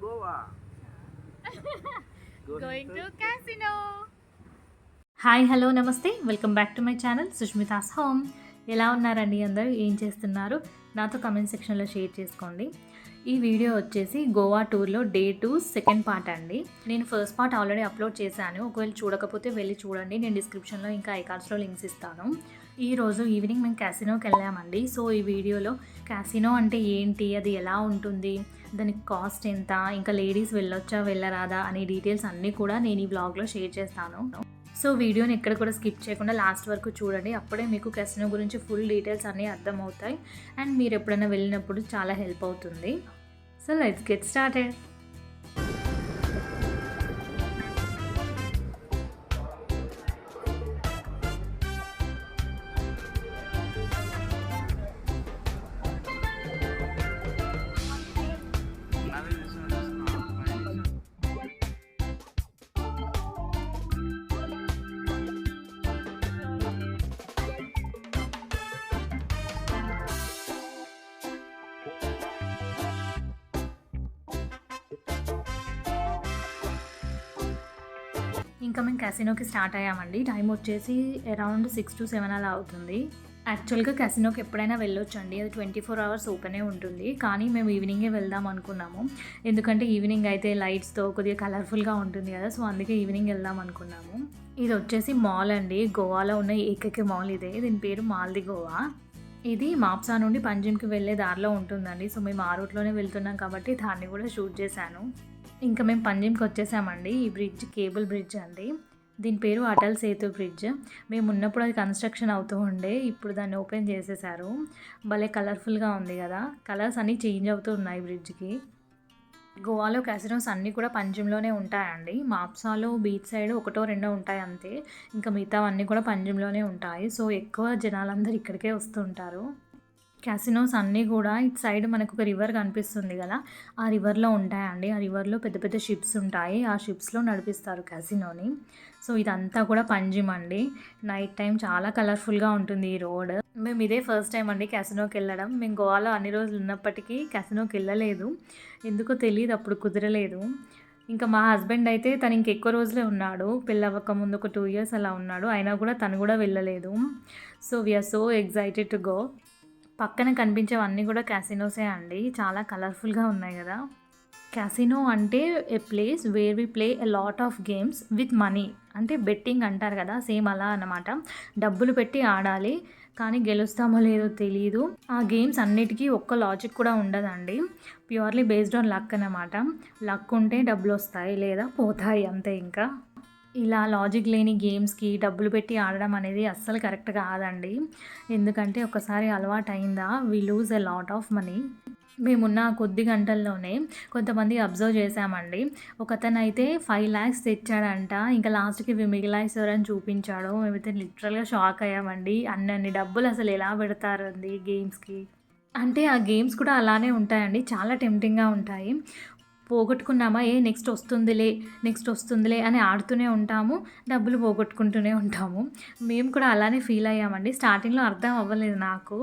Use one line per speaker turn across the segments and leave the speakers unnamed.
Goa.
Going to casino. Hi hello నమస్తే, welcome back to my channel Sushmita's home. ఎలా ఉన్నారండి అందరూ? ఏం చేస్తున్నారు? నాతో కమెంట్ సెక్షన్లో షేర్ చేసుకోండి. ఈ వీడియో వచ్చేసి గోవా టూర్లో డే 2 సెకండ్ పార్ట్ అండి. నేను ఫస్ట్ పార్ట్ ఆల్రెడీ అప్లోడ్ చేశాను. ఒకవేళ చూడకపోతే వెళ్ళి చూడండి. నేను డిస్క్రిప్షన్లో ఇంకా ఐకార్డ్స్లో లింక్స్ ఇస్తాను. ఈరోజు ఈవినింగ్ మేము క్యాసినోకి వెళ్ళామండి. సో ఈ వీడియోలో క్యాసినో అంటే ఏంటి, అది ఎలా ఉంటుంది, దానికి కాస్ట్ ఎంత, ఇంకా లేడీస్ వెళ్ళొచ్చా వెళ్ళరాదా అనే డీటెయిల్స్ అన్నీ కూడా నేను ఈ వ్లాగ్లో షేర్ చేస్తాను. సో వీడియోని ఎక్కడ కూడా స్కిప్ చేయకుండా లాస్ట్ వరకు చూడండి. అప్పుడే మీకు క్యాసినో గురించి ఫుల్ డీటెయిల్స్ అన్నీ అర్థమవుతాయి అండ్ మీరు ఎప్పుడైనా వెళ్ళినప్పుడు చాలా హెల్ప్ అవుతుంది. So let's get started. ఇంకా మేము క్యాసినోకి స్టార్ట్ అయ్యామండి. టైం వచ్చేసి అరౌండ్ 6 to 7 అలా అవుతుంది. యాక్చువల్గా క్యాసినోకి ఎప్పుడైనా వెళ్ళొచ్చండి, అది 24 hours ఓపెనే ఉంటుంది. కానీ మేము ఈవినింగే వెళ్దాం అనుకున్నాము. ఎందుకంటే ఈవినింగ్ అయితే లైట్స్తో కొద్దిగా కలర్ఫుల్గా ఉంటుంది కదా, సో అందుకే ఈవినింగ్ వెళ్దాం అనుకున్నాము. ఇది వచ్చేసి మాల్ అండి, గోవాలో ఉన్న ఏకైక మాల్ ఇదే. దీని పేరు మాల్ది గోవా. ఇది మాప్సా నుండి పంజిమ్కి వెళ్ళే దారిలో ఉంటుందండి. సో మేము ఆ రూట్లోనే వెళ్తున్నాం కాబట్టి దాన్ని కూడా షూట్ చేశాను. ఇంకా మేము పంజిమ్కి వచ్చేసామండి. ఈ బ్రిడ్జ్ కేబుల్ బ్రిడ్జ్ అండి. దీని పేరు అటల్ సేతు బ్రిడ్జ్. మేము ఉన్నప్పుడు అది కన్స్ట్రక్షన్ అవుతూ ఉండే, ఇప్పుడు దాన్ని ఓపెన్ చేసేసారు. భలే కలర్ఫుల్గా ఉంది కదా, కలర్స్ అన్నీ చేంజ్ అవుతూ ఉన్నాయి బ్రిడ్జ్కి. గోవాలో క్యాసినోస్ అన్నీ కూడా పంజిమ్లోనే ఉంటాయండి. మాప్సాలో బీచ్ సైడ్ ఒకటో రెండో ఉంటాయి అంతే, ఇంకా మిగతావన్నీ కూడా పంజిమ్లోనే ఉంటాయి. సో ఎక్కువ జనాలందరూ ఇక్కడికే వస్తుంటారు. క్యాసినోస్ అన్నీ కూడా ఇటు సైడ్ మనకు ఒక రివర్ కనిపిస్తుంది కదా, ఆ రివర్లో ఉంటాయండి. ఆ రివర్లో పెద్ద పెద్ద షిప్స్ ఉంటాయి, ఆ షిప్స్లో నడిపిస్తారు క్యాసినోని. సో ఇదంతా కూడా పంజిమ్ అండి. నైట్ టైం చాలా కలర్ఫుల్గా ఉంటుంది ఈ రోడ్. మేము ఇదే ఫస్ట్ టైం అండి క్యాసినోకి వెళ్ళడం. మేము గోవాలో అన్ని రోజులు ఉన్నప్పటికీ క్యాసినోకి వెళ్ళలేదు, ఎందుకో తెలియదు, అప్పుడు కుదరలేదు. ఇంకా మా హస్బెండ్ అయితే తను ఇంకెక్కువ రోజులే ఉన్నాడు, పెళ్ళవ్వక ముందు ఒక 2 years అలా ఉన్నాడు, అయినా కూడా తను కూడా వెళ్ళలేదు. So we are so excited to go. పక్కన కనిపించేవన్నీ కూడా క్యాసినోసే అండి, చాలా కలర్ఫుల్గా ఉన్నాయి కదా. క్యాసినో అంటే a place where we play a lot of games with money, అంటే బెట్టింగ్ అంటారు కదా, సేమ్ అలా అన్నమాట. డబ్బులు పెట్టి ఆడాలి, కానీ గెలుస్తామో లేదో తెలియదు. ఆ గేమ్స్ అన్నిటికీ ఒక్క లాజిక్ కూడా ఉండదండి, ప్యూర్లీ బేస్డ్ ఆన్ లక్ అన్నమాట. లక్ ఉంటే డబ్బులు వస్తాయి, లేదా పోతాయి, అంతే. ఇంకా ఇలా లాజిక్ లేని గేమ్స్కి డబ్బులు పెట్టి ఆడడం అనేది అస్సలు కరెక్ట్ కాదండి. ఎందుకంటే ఒకసారి అలవాటు అయిందా we lose a lot of money. మేమున్న కొద్ది గంటల్లోనే కొంతమంది అబ్జర్వ్ చేశామండి. ఒకతను అయితే 5 lakhs తెచ్చాడంట, ఇంకా లాస్ట్కి ఇవి మిగిలాయిసారని చూపించాడు. మేమైతే లిటరల్గా షాక్ అయ్యామండి. అన్ని డబ్బులు అసలు ఎలా పెడతారండి గేమ్స్కి. అంటే ఆ గేమ్స్ కూడా అలానే ఉంటాయండి, చాలా టెంప్టింగ్గా ఉంటాయి. పోగొట్టుకున్నామా, నెక్స్ట్ వస్తుందిలే అని ఆడుతూనే ఉంటాము, డబ్బులు పోగొట్టుకుంటూనే ఉంటాము. మేము కూడా అలానే ఫీల్ అయ్యామండి. స్టార్టింగ్లో అర్థం అవ్వలేదు నాకు,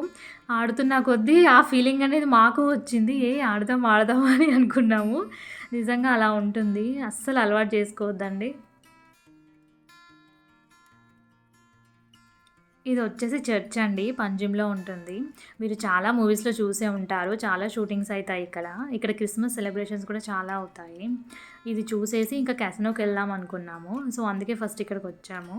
ఆడుతున్న కొద్దీ ఆ ఫీలింగ్ అనేది మాకు వచ్చింది. ఆడదాం అని అనుకున్నాము. నిజంగా అలా ఉంటుంది, అస్సలు అలవాటు చేసుకోవద్దండి. ఇది వచ్చేసి చర్చ్ అండి, పంజిమ్లో ఉంటుంది. మీరు చాలా మూవీస్లో చూసే ఉంటారు, చాలా షూటింగ్స్ అవుతాయి ఇక్కడ క్రిస్మస్ సెలబ్రేషన్స్ కూడా చాలా అవుతాయి. ఇది చూసేసి ఇంకా క్యాసినోకి వెళ్దాం అనుకున్నాము, సో అందుకే ఫస్ట్ ఇక్కడికి వచ్చాము.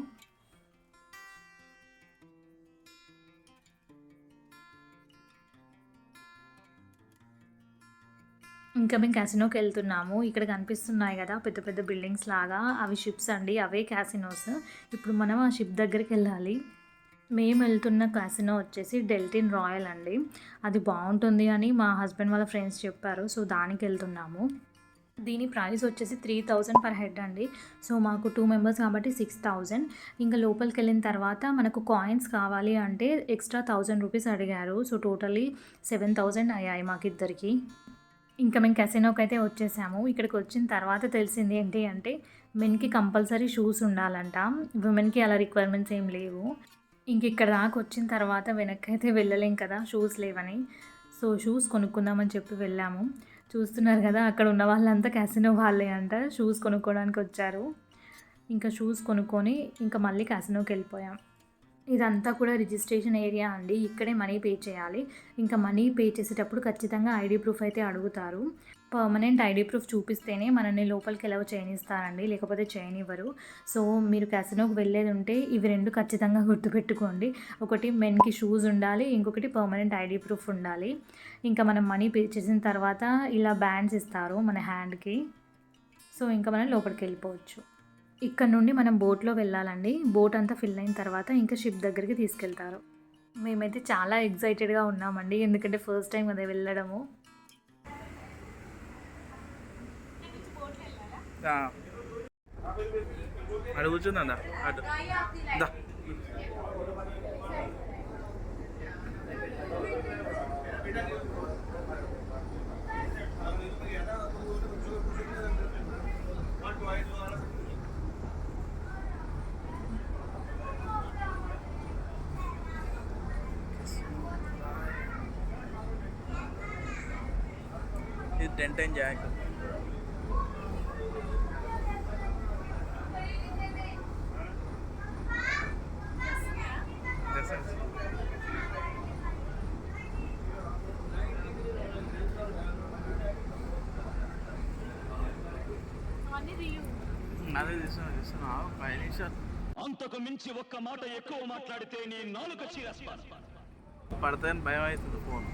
ఇంకా మేము క్యాసినోకి వెళ్తున్నాము. ఇక్కడ కనిపిస్తున్నాయి కదా పెద్ద పెద్ద బిల్డింగ్స్ లాగా, అవి షిప్స్ అండి, అవే క్యాసినోస్. ఇప్పుడు మనం ఆ షిప్ దగ్గరికి వెళ్ళాలి. మేము వెళ్తున్న క్యాసినో వచ్చేసి డెల్టిన్రాయల్ అండి. అది బాగుంటుంది అని మా హస్బెండ్ వాళ్ళ ఫ్రెండ్స్ చెప్పారు, సో దానికి వెళ్తున్నాము. దీని ప్రైస్ వచ్చేసి 3,000 per head అండి. సో మాకు 2 members కాబట్టి 6,000. ఇంకా లోపలికి వెళ్ళిన తర్వాత మనకు కాయిన్స్ కావాలి అంటే ఎక్స్ట్రా 1,000 రూపీస్ అడిగారు. సో టోటలీ 7,000 అయ్యాయి మాకిద్దరికి. ఇంకా మేము క్యాసినోకి అయితే వచ్చేసాము. ఇక్కడికి వచ్చిన తర్వాత తెలిసింది ఏంటి అంటే మెన్కి కంపల్సరీ షూస్ ఉండాలంట, విమెన్కి అలా రిక్వైర్మెంట్స్ ఏం లేవు. ఇంక ఇక్కడ దాకా వచ్చిన తర్వాత వెనక్కి అయితే వెళ్ళలేం కదా షూస్ లేవని. సో షూస్ కొనుక్కుందామని చెప్పి వెళ్ళాము. చూస్తున్నారు కదా, అక్కడ ఉన్న వాళ్ళంతా క్యాసినో వాళ్ళే అంట. షూస్ కొనుక్కోవడానికి వచ్చారు. ఇంకా షూస్ కొనుక్కొని ఇంకా మళ్ళీ క్యాసినోకి వెళ్ళిపోయాం. ఇదంతా కూడా రిజిస్ట్రేషన్ ఏరియా అండి. ఇక్కడే మనీ పే చేయాలి. ఇంకా మనీ పే చేసేటప్పుడు ఖచ్చితంగా ఐడి ప్రూఫ్ అయితే అడుగుతారు. పర్మనెంట్ ఐడి ప్రూఫ్ చూపిస్తేనే మనల్ని లోపలికి ఎలా చేయనిస్తారండి, లేకపోతే చేయనివ్వరు. సో మీరు క్యాసినోకి వెళ్ళేది ఉంటే ఇవి 2 ఖచ్చితంగా గుర్తుపెట్టుకోండి. ఒకటి మెన్కి షూస్ ఉండాలి, ఇంకొకటి పర్మనెంట్ ఐడి ప్రూఫ్ ఉండాలి. ఇంకా మనం మనీ పే చేసిన తర్వాత ఇలా బ్యాండ్స్ ఇస్తారు మన హ్యాండ్కి. సో ఇంకా మనం లోపలికి వెళ్ళిపోవచ్చు. ఇక్కడ నుండి మనం బోట్లో వెళ్ళాలండి. బోట్ అంతా ఫిల్ అయిన తర్వాత ఇంకా షిప్ దగ్గరికి తీసుకెళ్తారు. మేమైతే చాలా ఎక్సైటెడ్గా ఉన్నామండి, ఎందుకంటే ఫస్ట్ టైం కదా వెళ్ళడము.
అడుగుతుందా ఇది 10 జాక్. అదే తీసుకున్నా 5 నిమిషాలు.
అంతకు మించి ఒక్క మాట ఎక్కువ మాట్లాడితే నీ నాలుక చీరేస్తాను.
పడతాయని భయం అవుతుంది ఫోన్.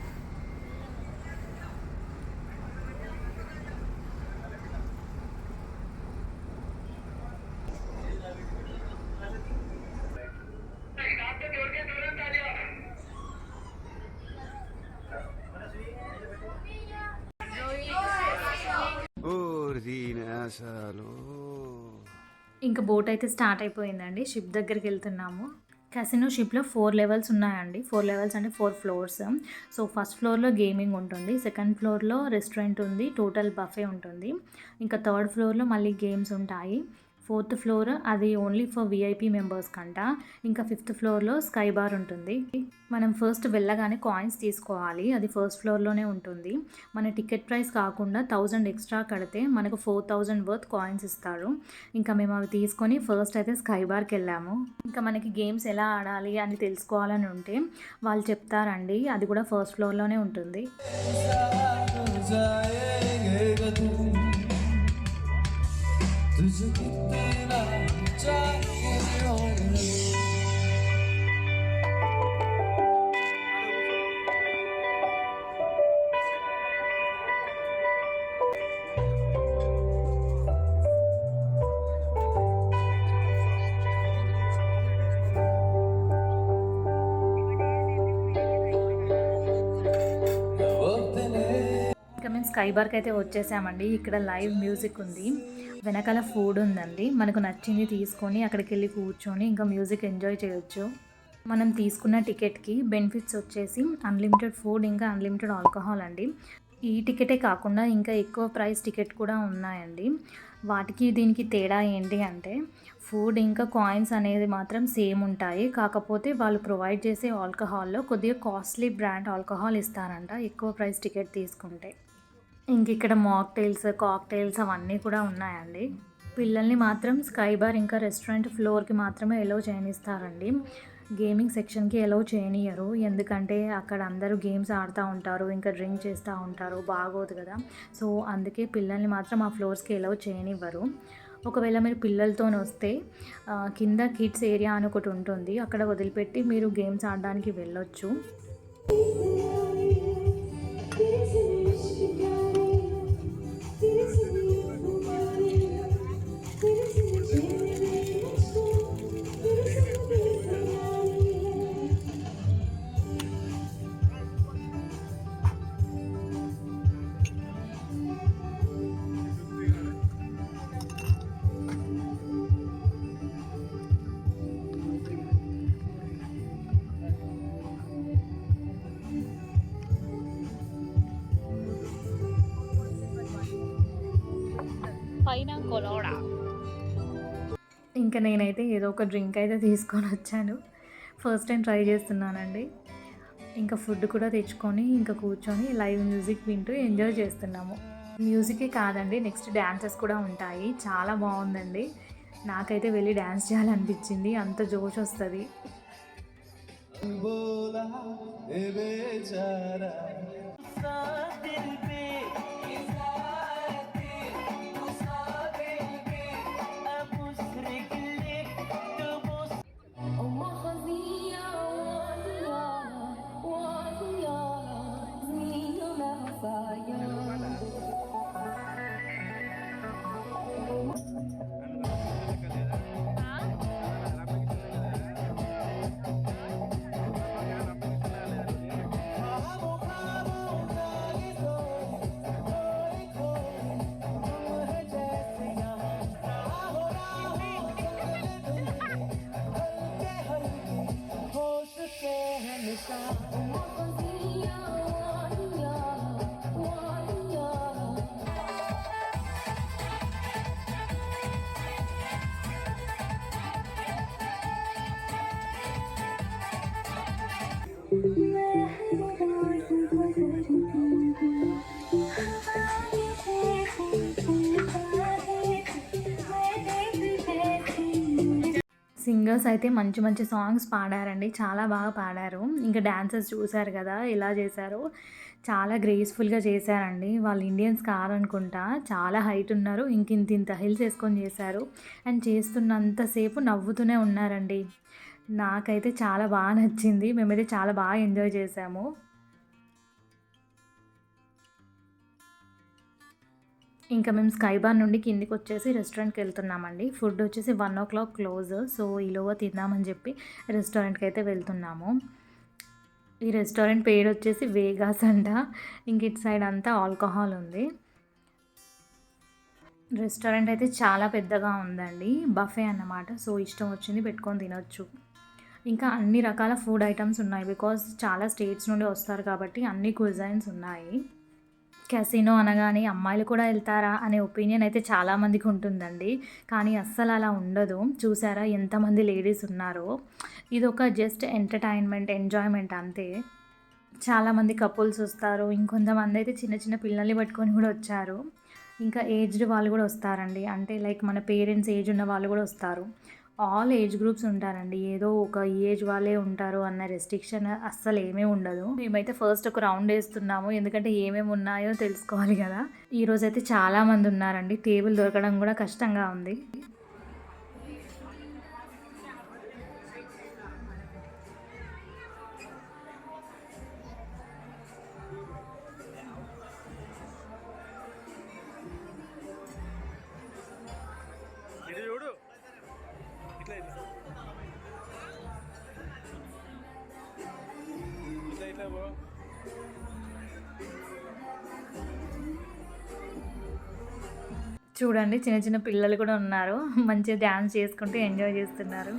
ఇంకా బోట్ అయితే స్టార్ట్ అయిపోయిందండి. షిప్ దగ్గరికి వెళ్తున్నాము. క్యాసినో షిప్లో 4 లెవెల్స్ ఉన్నాయండి. 4 లెవెల్స్ అంటే 4 ఫ్లోర్స్. సో ఫస్ట్ ఫ్లోర్లో గేమింగ్ ఉంటుంది, సెకండ్ ఫ్లోర్లో రెస్టారెంట్ ఉంది, టోటల్ బఫే ఉంటుంది. ఇంకా థర్డ్ ఫ్లోర్లో మళ్ళీ గేమ్స్ ఉంటాయి. ఫోర్త్ ఫ్లోర్ అది ఓన్లీ ఫర్ విఐపీ మెంబర్స్ కంట. ఇంకా ఫిఫ్త్ ఫ్లోర్లో స్కై బార్ ఉంటుంది. మనం ఫస్ట్ వెళ్ళగానే కాయిన్స్ తీసుకోవాలి, అది ఫస్ట్ ఫ్లోర్లోనే ఉంటుంది. మన టికెట్ ప్రైస్ కాకుండా 1000 ఎక్స్ట్రా కడితే మనకు 4000 వర్త్ కాయిన్స్ ఇస్తారు. ఇంకా మేము అవి తీసుకొని ఫస్ట్ అయితే స్కై బార్కి వెళ్ళాము. ఇంకా మనకి గేమ్స్ ఎలా ఆడాలి అని తెలుసుకోవాలని ఉంటే వాళ్ళు చెప్తారండి, అది కూడా ఫస్ట్ ఫ్లోర్లోనే ఉంటుంది. స్కై బార్కి అయితే వచ్చేసామండి. ఇక్కడ లైవ్ మ్యూజిక్ ఉంది, వెనకాల ఫుడ్ ఉందండి. మనకు నచ్చింది తీసుకొని అక్కడికి వెళ్ళి కూర్చొని ఇంకా మ్యూజిక్ ఎంజాయ్ చేయొచ్చు. మనం తీసుకున్న టికెట్కి బెనిఫిట్స్ వచ్చేసి అన్లిమిటెడ్ ఫుడ్, ఇంకా అన్లిమిటెడ్ ఆల్కహాల్ అండి. ఈ టికెటే కాకుండా ఇంకా ఎక్కువ ప్రైస్ టికెట్ కూడా ఉన్నాయండి. వాటికి దీనికి తేడా ఏంటి అంటే ఫుడ్ ఇంకా కాయిన్స్ అనేది మాత్రం సేమ్ ఉంటాయి, కాకపోతే వాళ్ళు ప్రొవైడ్ చేసే ఆల్కహాల్లో కొద్దిగా కాస్ట్లీ బ్రాండ్ ఆల్కహాల్ ఇస్తారంట ఎక్కువ ప్రైస్ టికెట్ తీసుకుంటే. ఇంక ఇక్కడ కాక్టైల్స్ అవన్నీ కూడా ఉన్నాయండి. పిల్లల్ని మాత్రం స్కై బార్ ఇంకా రెస్టారెంట్ ఫ్లోర్కి మాత్రమే ఎలో చేయనిస్తారండి. గేమింగ్ సెక్షన్కి ఎలో చేయనియరు, ఎందుకంటే అక్కడ అందరూ గేమ్స్ ఆడుతూ ఉంటారు, ఇంకా డ్రింక్ చేస్తూ ఉంటారు, బాగోదు కదా. సో అందుకే పిల్లల్ని మాత్రం ఆ ఫ్లోర్స్కి ఎలో చేయనివ్వరు. ఒకవేళ మీరు పిల్లలతో వస్తే కింద కిడ్స్ ఏరియా అని ఒకటి ఉంటుంది, అక్కడ వదిలిపెట్టి మీరు గేమ్స్ ఆడడానికి వెళ్ళొచ్చు. ఇంకా నేనైతే ఏదో ఒక డ్రింక్ అయితే తీసుకొని వచ్చాను, ఫస్ట్ టైం ట్రై చేస్తున్నానండి. ఇంకా ఫుడ్ కూడా తెచ్చుకొని ఇంకా కూర్చొని లైవ్ మ్యూజిక్ వింటూ ఎంజాయ్ చేస్తున్నాము. మ్యూజికే కాదండి, నెక్స్ట్ డ్యాన్సెస్ కూడా ఉంటాయి. చాలా బాగుందండి. నాకైతే వెళ్ళి డ్యాన్స్ చేయాలనిపించింది, అంత జోష్ వస్తుంది. సింగర్స్ అయితే మంచి మంచి సాంగ్స్ పాడారండి, చాలా బాగా పాడారు. ఇంకా డాన్సర్స్ చూశారు కదా ఎలా చేశారో, చాలా గ్రేస్ఫుల్గా చేశారండి. వాళ్ళు ఇండియన్స్ కాదనుకుంటా, చాలా హైట్ ఉన్నారు, ఇంత హిల్స్ వేసుకొని చేశారు. అండ్ చేస్తున్నంతసేపు నవ్వుతూనే ఉన్నారండి. నాకైతే చాలా బాగా నచ్చింది, మేమైతే చాలా బాగా ఎంజాయ్ చేసాము. ఇంకా మేము స్కై బార్ నుండి కిందికి వచ్చేసి రెస్టారెంట్కి వెళ్తున్నామండి. ఫుడ్ వచ్చేసి 1 o'clock క్లోజ్, సో ఈలోగా తిందామని చెప్పి రెస్టారెంట్కి అయితే వెళ్తున్నాము. ఈ రెస్టారెంట్ పేరు వచ్చేసి వేగాస్ అంట. ఇంక ఇటు సైడ్ అంతా ఆల్కహాల్ ఉంది. రెస్టారెంట్ అయితే చాలా పెద్దగా ఉందండి, బఫే అన్నమాట. సో ఇష్టం వచ్చింది పెట్టుకొని తినొచ్చు. ఇంకా అన్ని రకాల ఫుడ్ ఐటమ్స్ ఉన్నాయి, బికాజ్ చాలా స్టేట్స్ నుండి వస్తారు కాబట్టి అన్ని క్విజైన్స్ ఉన్నాయి. క్యాసినో అనగానే అమ్మాయిలు కూడా వెళ్తారా అనే ఒపీనియన్ అయితే చాలామందికి ఉంటుందండి, కానీ అస్సలు అలా ఉండదు. చూసారా ఎంతమంది లేడీస్ ఉన్నారో, ఇది ఒక జస్ట్ ఎంటర్టైన్మెంట్, ఎంజాయ్మెంట్ అంతే. చాలామంది కపుల్స్ వస్తారు, ఇంకొంతమంది అయితే చిన్న చిన్న పిల్లల్ని పట్టుకొని కూడా వచ్చారు. ఇంకా ఏజ్డ్ వాళ్ళు కూడా వస్తారండి, అంటే లైక్ మన పేరెంట్స్ ఏజ్ ఉన్న వాళ్ళు కూడా వస్తారు. ఆల్ ఏజ్ గ్రూప్స్ ఉంటారండి, ఏదో ఒక ఏజ్ వాళ్ళే ఉంటారు అన్న రెస్ట్రిక్షన్ అస్సలు ఏమీ ఉండదు. మేమైతే ఫస్ట్ ఒక రౌండ్ వేస్తున్నాము, ఎందుకంటే ఏమేమి ఉన్నాయో తెలుసుకోవాలి కదా. ఈరోజు అయితే చాలామంది ఉన్నారండి, టేబుల్ దొరకడం కూడా కష్టంగా ఉంది. చూడండి చిన్న చిన్న పిల్లలు కూడా ఉన్నారు, మంచిగా డ్యాన్స్ చేసుకుంటూ ఎంజాయ్ చేస్తున్నారు.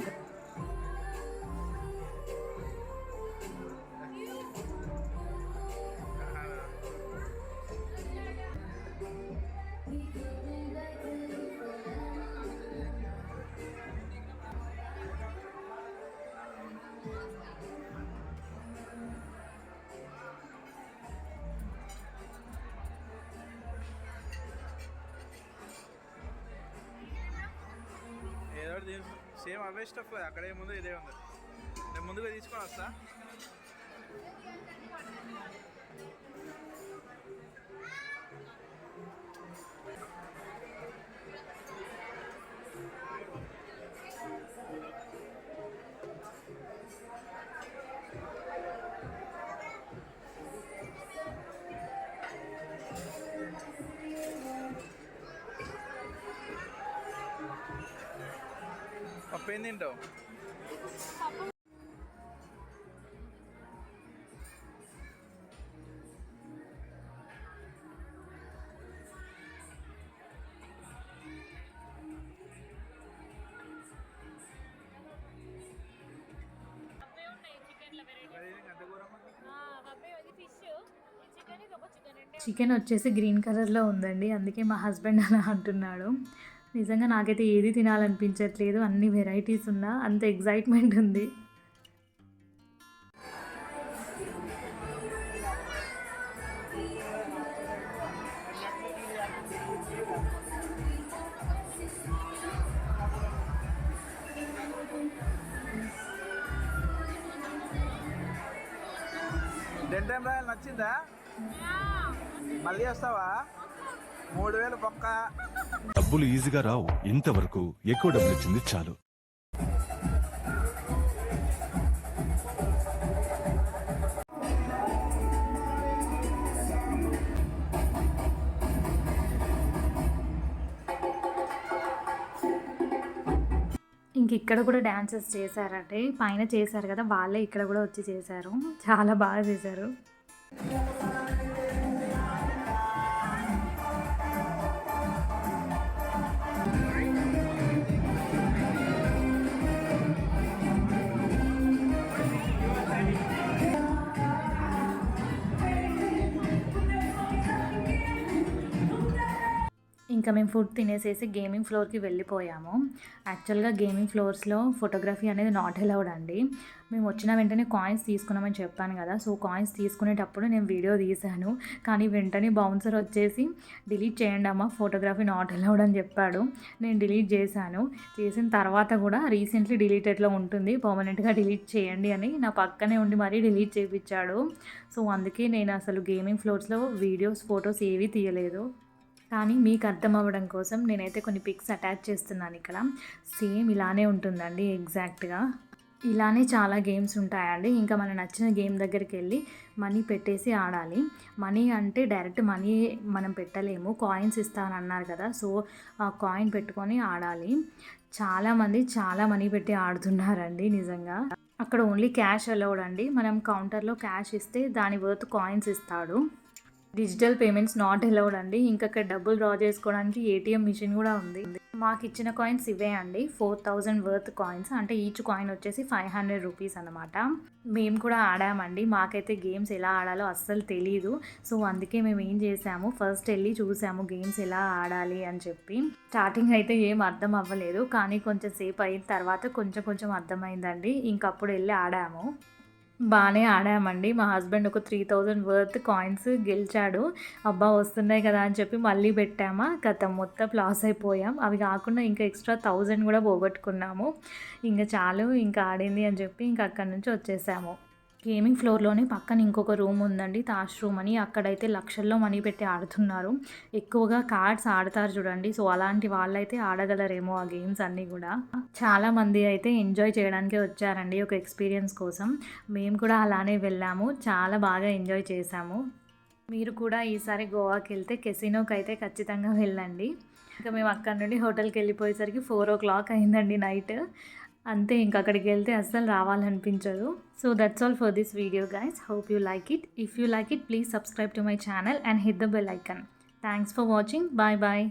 సేమ్ అవే స్టఫ్ అక్కడే ముందు ఇదే ఉంది, నేను ముందుగా తీసుకొని వస్తా. పప్పు ఏం తింటావు?
చికెన్ వచ్చేసి గ్రీన్ కలర్లో ఉందండి, అందుకే మా హస్బెండ్ అలా అంటున్నాడు. నిజంగా నాకైతే ఏది తినాలనిపించట్లేదు, అన్ని వెరైటీస్ ఉన్నా అంత ఎగ్జైట్మెంట్ ఉంది.
deltinroyale నచ్చిందా? మళ్ళీ వస్తావా? 3000 పక్క.
డబ్బులు ఈజీగా రావు, ఇంతవరకు ఎక్కువ డబ్బులు ఇచ్చింది చాలు.
ఇంక ఇక్కడ కూడా డాన్సెస్ చేశారంటే పైన చేశారు కదా, వాళ్ళే ఇక్కడ కూడా వచ్చి చేశారు. చాలా బాగా చేశారు. ఇంకా మేము ఫుడ్ తినేసేసి గేమింగ్ ఫ్లోర్కి వెళ్ళిపోయాము. యాక్చువల్గా గేమింగ్ ఫ్లోర్స్లో ఫోటోగ్రఫీ అనేది నాట్ అలౌడ్ అండి. మేము వచ్చిన వెంటనే కాయిన్స్ తీసుకున్నామని చెప్పాను కదా, సో కాయిన్స్ తీసుకునేటప్పుడు నేను వీడియో తీశాను. కానీ వెంటనే బౌన్సర్ వచ్చేసి డిలీట్ చేయండి అమ్మ, ఫోటోగ్రఫీ నాట్ అలౌడ్ అని చెప్పాడు. నేను డిలీట్ చేశాను. చేసిన తర్వాత కూడా రీసెంట్లీ డిలీటెడ్లో ఉంటుంది, పర్మనెంట్గా డిలీట్ చేయండి అని నా పక్కనే ఉండి మరీ డిలీట్ చేయించాడు. సో అందుకే నేను అసలు గేమింగ్ ఫ్లోర్స్లో వీడియోస్, ఫొటోస్ ఏవీ తీయలేదు. కానీ మీకు అర్థం అవ్వడం కోసం నేనైతే కొన్ని పిక్స్ అటాచ్ చేస్తున్నాను. ఇక్కడ సేమ్ ఇలానే ఉంటుందండి, ఎగ్జాక్ట్గా ఇలానే చాలా గేమ్స్ ఉంటాయండి. ఇంకా మన నచ్చిన గేమ్ దగ్గరికి వెళ్ళి మనీ పెట్టేసి ఆడాలి. మనీ అంటే డైరెక్ట్ మనీ మనం పెట్టలేము, కాయిన్స్ ఇస్తానన్నారు కదా, సో ఆ కాయిన్ పెట్టుకొని ఆడాలి. చాలామంది చాలా మనీ పెట్టి ఆడుతున్నారండి నిజంగా. అక్కడ ఓన్లీ క్యాష్ అలౌడ్ అండి. మనం కౌంటర్లో క్యాష్ ఇస్తే దాని వర్త్ కాయిన్స్ ఇస్తాడు. డిజిటల్ పేమెంట్స్ నాట్ అలౌడ్ అండి. ఇంకా అక్కడ డబ్బులు డ్రా చేసుకోవడానికి ఏటీఎం మిషన్ కూడా ఉంది. మాకు ఇచ్చిన కాయిన్స్ ఇవే అండి, 4000 వర్త్ కాయిన్స్. అంటే ఈచ్ కాయిన్ వచ్చేసి 500 రూపీస్ అనమాట. మేము కూడా ఆడామండి. మాకైతే గేమ్స్ ఎలా ఆడాలో అస్సలు తెలీదు. సో అందుకే మేము ఏం చేసాము, ఫస్ట్ వెళ్ళి చూసాము గేమ్స్ ఎలా ఆడాలి అని చెప్పి. స్టార్టింగ్ అయితే ఏం అర్థం అవ్వలేదు, కానీ కొంచెం సేపు అయిన తర్వాత కొంచెం అర్థమైందండి. ఇంకప్పుడు వెళ్ళి ఆడాము. బాగానే ఆడామండి. మా హస్బెండ్ ఒక 3000 వర్త్ కాయిన్స్ గెలిచాడు. అబ్బా వస్తున్నాయి కదా అని చెప్పి మళ్ళీ పెట్టామా, కథ మొత్తం లాస్ అయిపోయాం. అవి కాకుండా ఇంకా ఎక్స్ట్రా 1000 కూడా పోగొట్టుకున్నాము. ఇంకా చాలు, ఇంకా ఆడింది అని చెప్పి ఇంకా అక్కడి నుంచి వచ్చేసాము. గేమింగ్ ఫ్లోర్లోనే పక్కన ఇంకొక రూమ్ ఉందండి, తాష్ రూమ్ అని. అక్కడైతే లక్షల్లో మనీ పెట్టి ఆడుతున్నారు. ఎక్కువగా కార్డ్స్ ఆడతారు చూడండి, సో అలాంటి వాళ్ళైతే ఆడగలరేమో ఆ గేమ్స్ అన్నీ కూడా. చాలామంది అయితే ఎంజాయ్ చేయడానికే వచ్చారండి, ఒక ఎక్స్పీరియన్స్ కోసం. మేము కూడా అలానే వెళ్ళాము, చాలా బాగా ఎంజాయ్ చేసాము. మీరు కూడా ఈసారి గోవాకి వెళ్తే కెసినోకి అయితే ఖచ్చితంగా వెళ్ళండి. ఇంకా మేము అక్కడ నుండి హోటల్కి వెళ్ళిపోయేసరికి 4 o'clock అయిందండి నైట్. అంతే, ఇంకా అక్కడికి వెళ్తే అస్సలు రావాలనిపించదు. So that's all for this video guys. Hope you like it. If you like it, please subscribe to my channel and hit the bell icon. Thanks for watching. Bye bye.